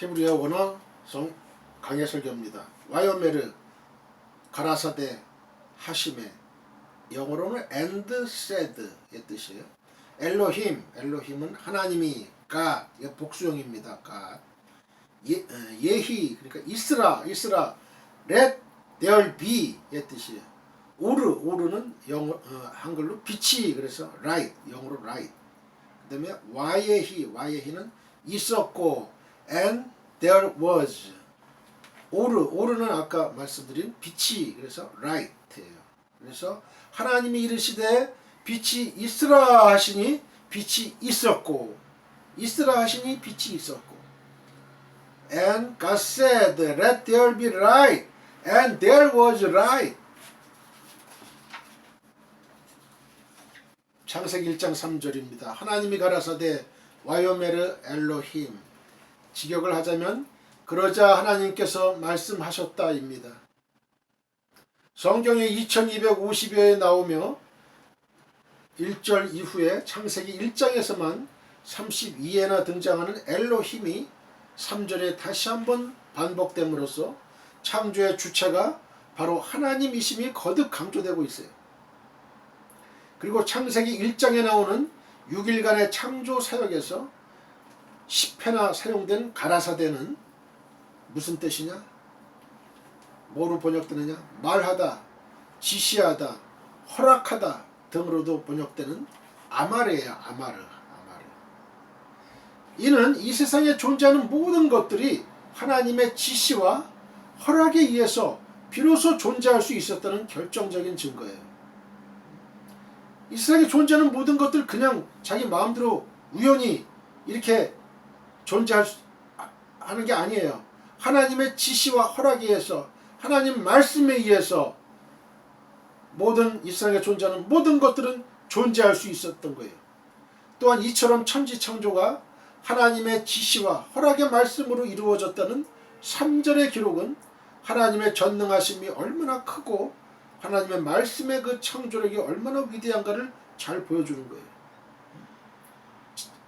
히브리어 원어 강해 설교입니다. 와요메르 가라사대 하심에 영어로는 and said의 뜻이에요. 엘로힘은 하나님이 God, 이게 복수형입니다. God. 예히 그러니까 있으라 let there be의 뜻이에요. 오르는 한글로 빛이, 그래서 light, 영어로 light. 그 다음에 와예히는 있었고 and there was. 오르는 아까 말씀드린 빛이, 그래서 light예요. 그래서 하나님이 이르시되 빛이 있으라 하시니 빛이 있었고, 있으라 하시니 빛이 있었고. And God said, let there be light, and there was light. 창세기 1장 3절입니다. 하나님이 가라사대 와요메르 엘로힘. 직역을 하자면 그러자 하나님께서 말씀하셨다입니다. 성경에 2250여에 나오며 1절 이후에 창세기 1장에서만 32회나 등장하는 엘로힘이 3절에 다시 한번 반복됨으로써 창조의 주체가 바로 하나님이심이 거듭 강조되고 있어요. 그리고 창세기 1장에 나오는 6일간의 창조 사역에서 10회나 사용된 가라사대는 무슨 뜻이냐? 뭐로 번역되느냐? 말하다, 지시하다, 허락하다 등으로도 번역되는 아마르예요. 아마르. 이는 이 세상에 존재하는 모든 것들이 하나님의 지시와 허락에 의해서 비로소 존재할 수 있었다는 결정적인 증거예요. 이 세상에 존재하는 모든 것들 그냥 자기 마음대로 우연히 이렇게 존재하는 게 아니에요. 하나님의 지시와 허락에 의해서, 하나님 말씀에 의해서 모든 이 세상에 존재하는 모든 것들은 존재할 수 있었던 거예요. 또한 이처럼 천지창조가 하나님의 지시와 허락의 말씀으로 이루어졌다는 3절의 기록은 하나님의 전능하심이 얼마나 크고 하나님의 말씀의 그 창조력이 얼마나 위대한가를 잘 보여주는 거예요.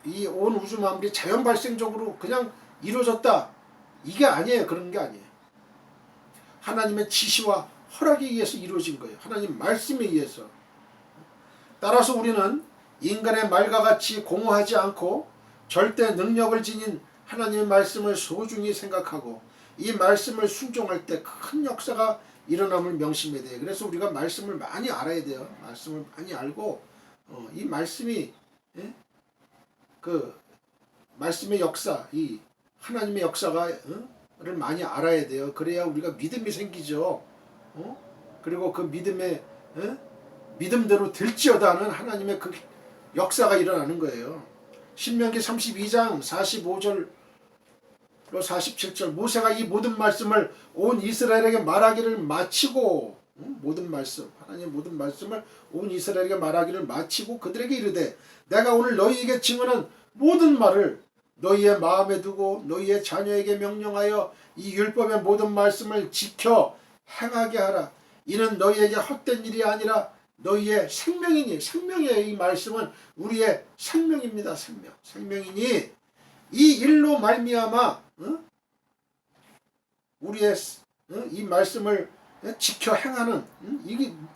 이 온 우주 만물이 자연 발생적으로 그냥 이루어졌다, 이게 아니에요. 그런 게 아니에요. 하나님의 지시와 허락에 의해서 이루어진 거예요. 하나님 말씀에 의해서. 따라서 우리는 인간의 말과 같이 공허하지 않고 절대 능력을 지닌 하나님의 말씀을 소중히 생각하고 이 말씀을 순종할 때 큰 역사가 일어남을 명심해야 돼요. 그래서 우리가 말씀을 많이 알아야 돼요. 말씀을 많이 알고 이 말씀이 그 말씀의 역사, 이 하나님의 역사를 많이 알아야 돼요. 그래야 우리가 믿음이 생기죠. 그리고 그 믿음대로 될지어다는 하나님의 그 역사가 일어나는 거예요. 신명기 32장 45절로 47절 모세가 이 모든 말씀을 온 이스라엘에게 말하기를 마치고, 모든 말씀, 하나님의 모든 말씀을 온 이스라엘에게 말하기를 마치고 그들에게 이르되 내가 오늘 너희에게 증언한 모든 말을 너희의 마음에 두고 너희의 자녀에게 명령하여 이 율법의 모든 말씀을 지켜 행하게 하라. 이는 너희에게 헛된 일이 아니라 너희의 생명이니, 생명의 이 말씀은 우리의 생명입니다. 생명이니 이 일로 말미암아 우리의 이 말씀을 지켜 행하는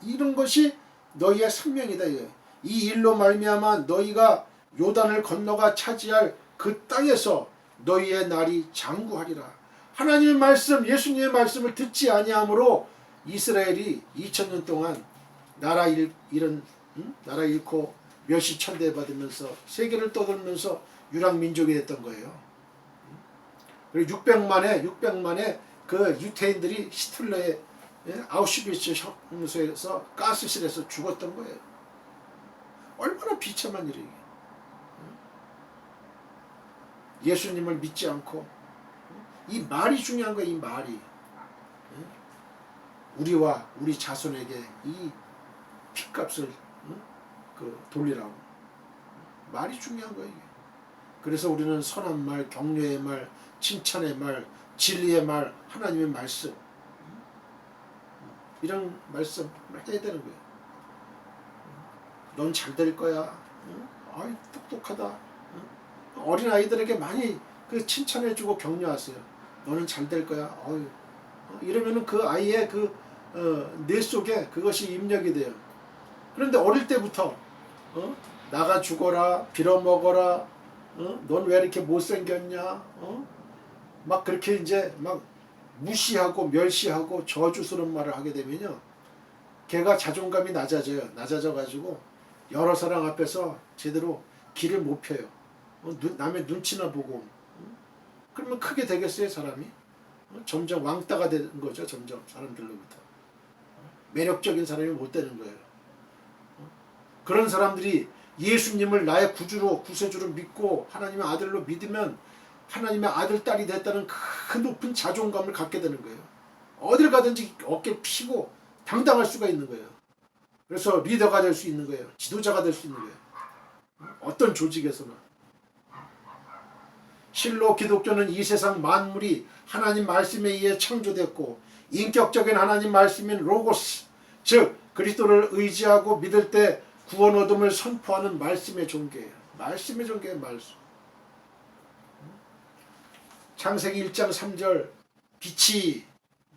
이런 것이 너희의 생명이다. 이 일로 말미암아 너희가 요단을 건너가 차지할 그 땅에서 너희의 날이 장구하리라. 하나님의 말씀, 예수님의 말씀을 듣지 아니하므로 이스라엘이 2000년 동안 나라 잃고 멸시 천대받으면서 세계를 떠돌면서 유랑민족이 됐던 거예요. 그리고 600만의 그 유태인들이 히틀러의 아우슈비츠 형무소에서 가스실에서 죽었던 거예요. 얼마나 비참한 일이에요. 예수님을 믿지 않고 이 말이 중요한 거예요. 이 말이 우리와 우리 자손에게 이 핏값을 돌리라고. 말이 중요한 거예요. 그래서 우리는 선한 말, 격려의 말, 칭찬의 말, 진리의 말, 하나님의 말씀, 이런 말씀을 해야 되는 거예요. 넌 잘 될 거야. 아이 똑똑하다. 어린아이들에게 많이 그 칭찬해주고 격려하세요. 너는 잘 될 거야. 이러면은 그 아이의 뇌 속에 그것이 입력이 돼요. 그런데 어릴 때부터 나가 죽어라, 빌어먹어라, 넌 왜 이렇게 못생겼냐, 막 그렇게 이제 막 무시하고 멸시하고 저주스러운 말을 하게 되면요, 걔가 자존감이 낮아져요. 낮아져가지고 여러 사람 앞에서 제대로 길을 못 펴요. 남의 눈치나 보고. 그러면 크게 되겠어요, 사람이? 점점 왕따가 되는 거죠, 점점 사람들로부터. 매력적인 사람이 못 되는 거예요. 그런 사람들이 예수님을 나의 구주로, 구세주로 믿고 하나님의 아들로 믿으면 하나님의 아들, 딸이 됐다는 그 높은 자존감을 갖게 되는 거예요. 어딜 가든지 어깨를 피고 당당할 수가 있는 거예요. 그래서 리더가 될 수 있는 거예요. 지도자가 될 수 있는 거예요. 어떤 조직에서나. 실로 기독교는 이 세상 만물이 하나님 말씀에 의해 창조됐고 인격적인 하나님 말씀인 로고스, 즉 그리스도를 의지하고 믿을 때 구원 얻음을 선포하는 말씀의 종교예요. 말씀의 종교의 말씀. 창세기 1장 3절 빛이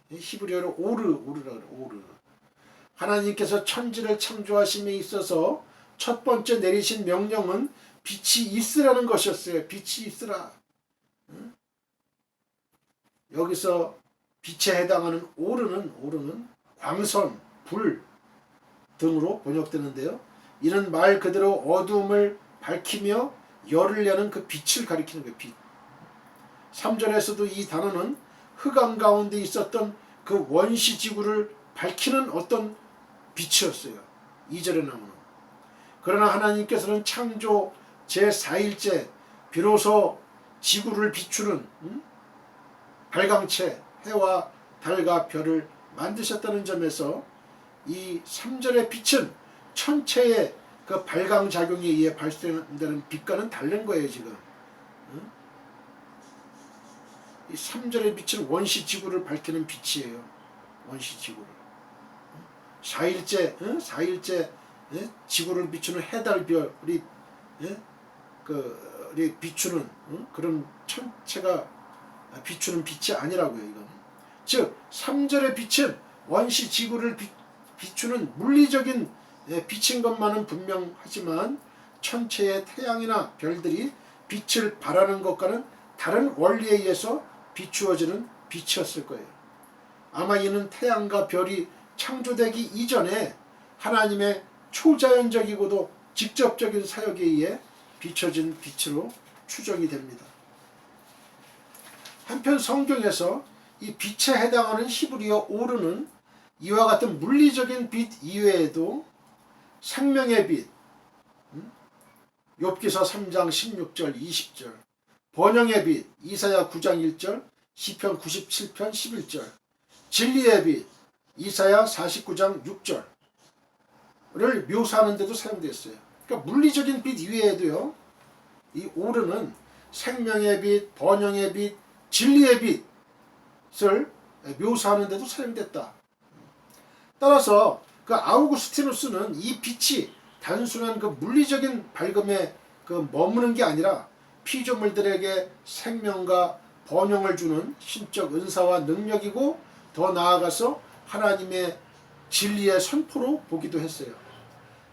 히브리어로 오르라 그래. 오르. 하나님께서 천지를 창조하심에 있어서 첫 번째 내리신 명령은 빛이 있으라는 것이었어요. 빛이 있으라. 여기서 빛에 해당하는 오르는 광선, 불 등으로 번역되는데요. 이는 말 그대로 어두움을 밝히며 열을 내는 그 빛을 가리키는 거예요. 빛. 3절에서도 이 단어는 흑암 가운데 있었던 그 원시지구를 밝히는 어떤 빛이었어요. 2절에 나오는. 그러나 하나님께서는 창조 제4일째 비로소 지구를 비추는 발광체 해와 달과 별을 만드셨다는 점에서 이 3절의 빛은 천체의 그 발광작용에 의해 발생되는 빛과는 다른 거예요. 지금 이 3절의 빛은 원시지구를 밝히는 빛이에요. 원시지구를. 4일째 지구를 비추는 해달별이 비추는 그런 천체가 비추는 빛이 아니라고요. 이건. 즉 3절의 빛은 원시지구를 비추는 물리적인 빛인 것만은 분명하지만 천체의 태양이나 별들이 빛을 발하는 것과는 다른 원리에 의해서 비추어지는 빛이었을 거예요. 아마 이는 태양과 별이 창조되기 이전에 하나님의 초자연적이고도 직접적인 사역에 의해 비춰진 빛으로 추정이 됩니다. 한편 성경에서 이 빛에 해당하는 히브리어 오르는 이와 같은 물리적인 빛 이외에도 생명의 빛, 욥기서 3장 16절 20절, 번영의 빛, 이사야 9장 1절, 시편 97편 11절, 진리의 빛, 이사야 49장 6절을 묘사하는 데도 사용됐어요. 그러니까 물리적인 빛 이외에도요, 이 오르는 생명의 빛, 번영의 빛, 진리의 빛을 묘사하는 데도 사용됐다. 따라서 그 아우구스티누스는 이 빛이 단순한 그 물리적인 밝음에 머무는 게 아니라 피조물들에게 생명과 번영을 주는 신적 은사와 능력이고 더 나아가서 하나님의 진리의 선포로 보기도 했어요.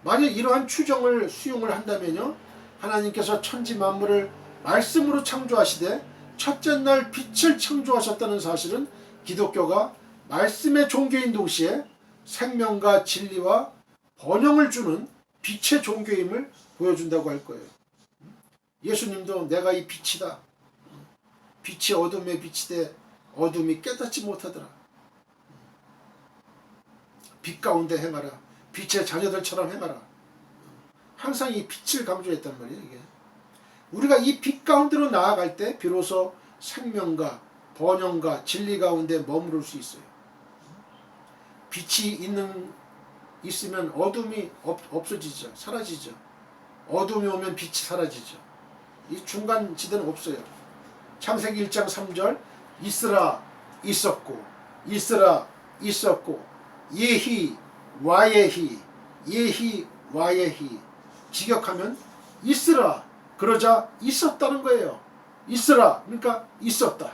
만약 이러한 추정을 수용을 한다면요, 하나님께서 천지 만물을 말씀으로 창조하시되 첫째 날 빛을 창조하셨다는 사실은 기독교가 말씀의 종교인 동시에 생명과 진리와 번영을 주는 빛의 종교임을 보여준다고 할 거예요. 예수님도 내가 이 빛이다. 빛이 어둠의 빛이되 어둠이 깨닫지 못하더라. 빛 가운데 행하라. 빛의 자녀들처럼 행하라. 항상 이 빛을 강조했단 말이에요. 이게. 우리가 이 빛 가운데로 나아갈 때 비로소 생명과 번영과 진리 가운데 머무를 수 있어요. 빛이 있으면 어둠이 없어지죠. 사라지죠. 어둠이 오면 빛이 사라지죠. 이 중간 지대는 없어요. 창세기 1장 3절 있으라 있었고 있으라 있었고 예히 와예히 예히 와예히 직역하면 있으라 그러자 있었다는 거예요. 있으라 그러니까 있었다.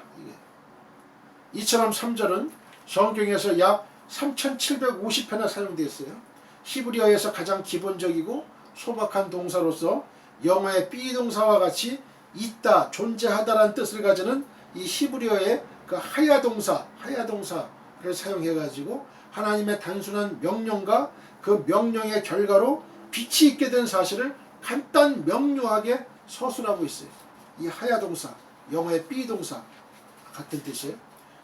이처럼 3절은 성경에서 약 3750회나 사용되어 있어요. 히브리어에서 가장 기본적이고 소박한 동사로서 영어의 비동사와 같이 있다, 존재하다라는 뜻을 가지는 이 히브리어의 그 하야동사를 사용해가지고 하나님의 단순한 명령과 그 명령의 결과로 빛이 있게 된 사실을 간단 명료하게 서술하고 있어요. 이 하야동사, 영어의 비동사 같은 뜻이에요.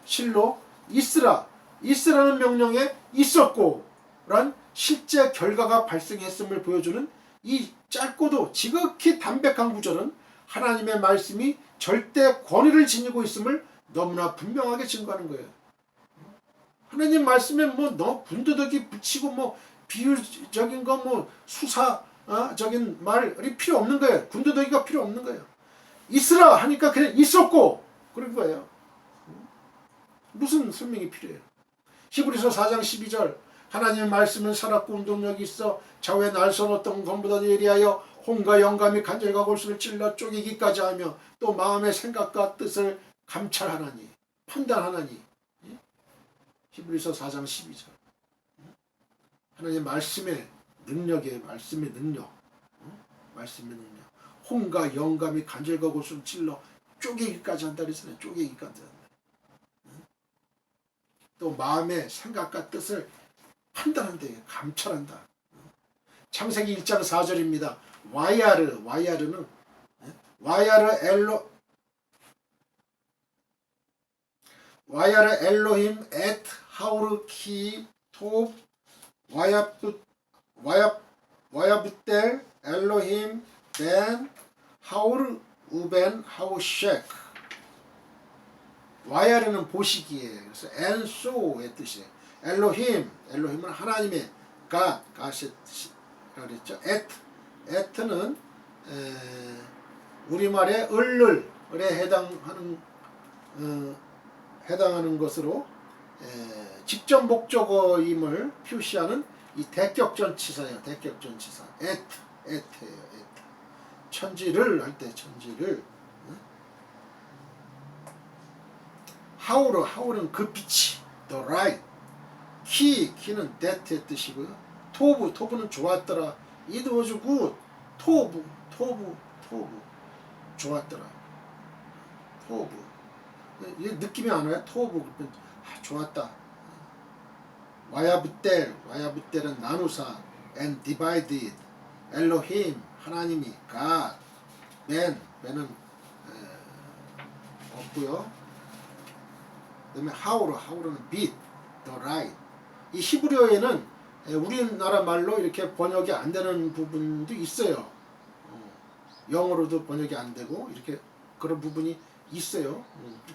실로 있으라는 명령에 있었고 란 실제 결과가 발생했음을 보여주는 이 짧고도 지극히 담백한 구절은 하나님의 말씀이 절대 권위를 지니고 있음을 너무나 분명하게 증거하는 거예요. 하나님 말씀에 뭐 너무 군더더기 붙이고 뭐 비유적인 거 뭐 수사적인 말이 필요 없는 거예요. 군더더기가 필요 없는 거예요. 있으라 하니까 그냥 있었고 그런 거예요. 무슨 설명이 필요해요. 히브리서 4장 12절 하나님의 말씀은 살았고 운동력이 있어 좌우에 날선 어떤 검보다 예리하여 혼과 영감이 간절과 골수를 찔러 쪼개기까지 하며 또 마음의 생각과 뜻을 감찰하나니 판단하나니. 히브리서 4장 12절 하나님의 말씀의 능력이에요. 말씀의 능력. 혼과 영감이 간절과 골수를 찔러 쪼개기까지 한다 그랬잖아요. 쪼개기까지 한다. 또 마음의 생각과 뜻을 판단한다. 감찰한다. 창세기 1장 4절입니다. 와야르는 와야르 엘로힘 엣 하우르 키 톱 와야붓델 엘로힘 벤 하우르 우벤 하우셰크. 와야르는 보시기에 그래서 엔소의 뜻이에요. 엘로힘은 하나님의 갓의 뜻이라고 그랬죠. 에트는 우리말의 을에 해당하는 것으로 직접 목적어임을 표시하는 이 대격전치사예요. 대격전치사. 에트예요. 천지를 할 때 천지를. 하우르는 그 빛이 the light. 키는 that의 뜻이고요. 토부는 좋았더라. it was good. 토부 좋았더라. 토부 이게 느낌이 안 와요? 토부 그러면 좋았다. 와야붓델은 나누사 and divided. 엘로힘 하나님이 God. 맨은 없고요. 그다음에 하우르는 빛, the light. 이 히브리어에는 우리나라 말로 이렇게 번역이 안 되는 부분도 있어요. 영어로도 번역이 안 되고 이렇게 그런 부분이 있어요.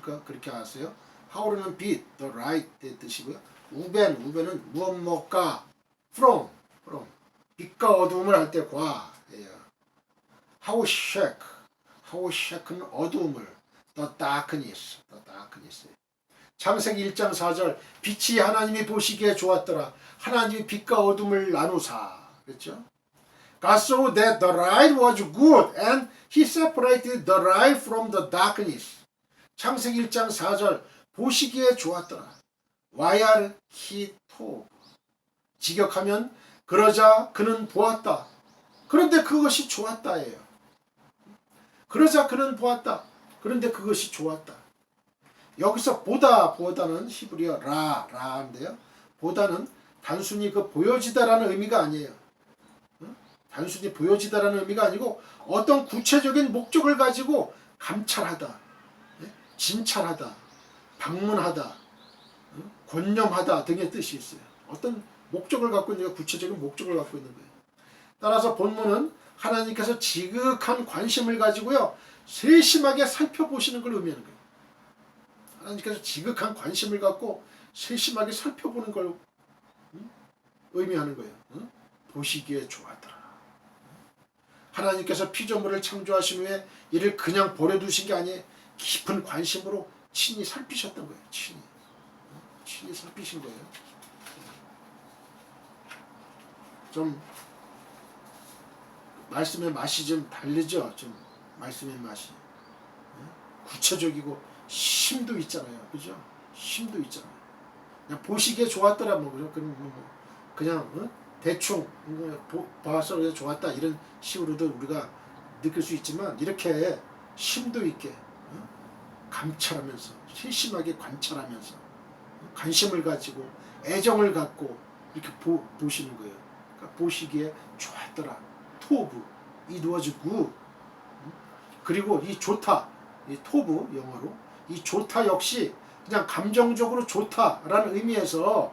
그러니까 그렇게 아세요. 하우르는 빛, the light의 뜻이고요. 우벤은 무엇 뭐가 from 빛과 어두움을 할 때 과예요. 하우셰크는 어두움을 the darkness. 창세기 1장 4절 빛이 하나님이 보시기에 좋았더라. 하나님이 빛과 어둠을 나누사. 그렇죠? God saw that the light was good and he separated the light from the darkness. 창세기 1장 4절 보시기에 좋았더라. 와야르 키토. 직역하면 그러자 그는 보았다. 그런데 그것이 좋았다예요. 그러자 그는 보았다. 그런데 그것이 좋았다. 여기서 보다는 히브리어 라인데요. 보다는 단순히 그 보여지다라는 의미가 아니에요. 단순히 보여지다라는 의미가 아니고 어떤 구체적인 목적을 가지고 감찰하다, 진찰하다, 방문하다, 권념하다 등의 뜻이 있어요. 어떤 목적을 갖고 있는 게 구체적인 목적을 갖고 있는 거예요. 따라서 본문은 하나님께서 지극한 관심을 가지고요. 세심하게 살펴보시는 걸 의미하는 거예요. 하나님께서 지극한 관심을 갖고 세심하게 살펴보는 걸 의미하는 거예요. 보시기에 좋았더라. 하나님께서 피조물을 창조하신 후에 이를 그냥 버려두신 게 아니에요. 깊은 관심으로 친히 살피셨던 거예요. 친히 살피신 거예요. 좀 말씀의 맛이 좀 다르죠. 좀 말씀의 맛이. 구체적이고 힘도 있잖아요. 그죠? 힘도 있잖아요. 그냥 보시기에 좋았더라 뭐 그냥 대충 봐서 그냥 좋았다 이런 식으로도 우리가 느낄 수 있지만 이렇게 심도 있게 감찰하면서 세심하게 관찰하면서 관심을 가지고 애정을 갖고 이렇게 보시는 거예요. 그러니까 보시기에 좋았더라. 토브 이루어지고 그리고 이 좋다 이 토브 영어로 이 좋다 역시 그냥 감정적으로 좋다라는 의미에서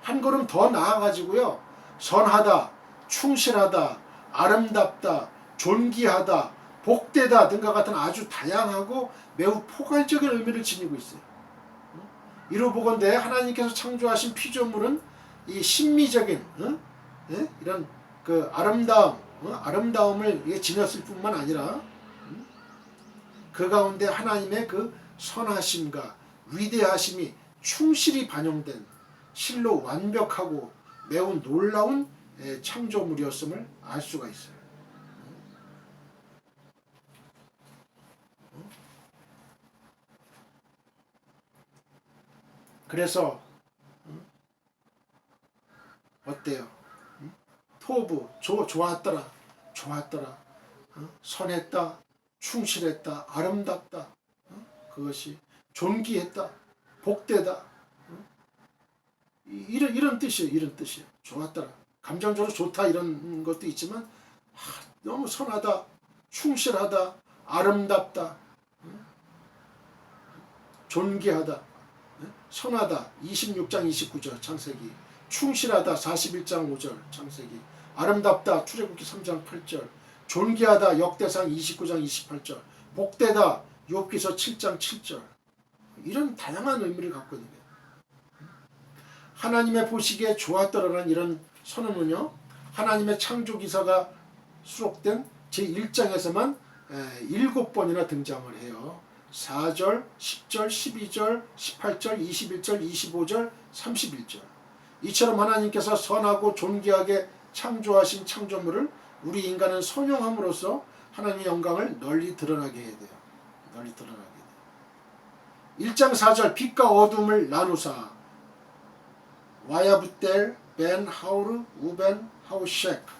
한 걸음 더 나아가지고요. 선하다, 충실하다, 아름답다, 존귀하다, 복되다 등과 같은 아주 다양하고 매우 포괄적인 의미를 지니고 있어요. 이루보건대 하나님께서 창조하신 피조물은 이 심미적인 이런 그 아름다움을 지녔을 뿐만 아니라 그 가운데 하나님의 그 선하심과 위대하심이 충실히 반영된 실로 완벽하고 매우 놀라운 창조물이었음을 알 수가 있어요. 그래서 어때요? 토부 좋았더라 선했다 충실했다 아름답다 그것이 존귀했다 복되다 이런 뜻이에요. 이런 뜻이에요. 좋았더라 감정적으로 좋다 이런 것도 있지만 너무 선하다 충실하다 아름답다 존귀하다 선하다 26장 29절 창세기 충실하다 41장 5절 창세기 아름답다 출애굽기 3장 8절 존귀하다 역대상 29장 28절 복되다 욥기서 7장 7절 이런 다양한 의미를 갖고 있는 거예요. 하나님의 보시기에 좋았더라라는 이런 선언은요 하나님의 창조기사가 수록된 제1장에서만 7번이나 등장을 해요. 4절, 10절, 12절, 18절, 21절, 25절, 31절 이처럼 하나님께서 선하고 존귀하게 창조하신 창조물을 우리 인간은 선용함으로써 하나님의 영광을 널리 드러나게 해야 돼요. 널리 드러나게 돼요. 1장 4절 빛과 어둠을 나누사 와야부텔 벤 하우르 우벤 하우셰크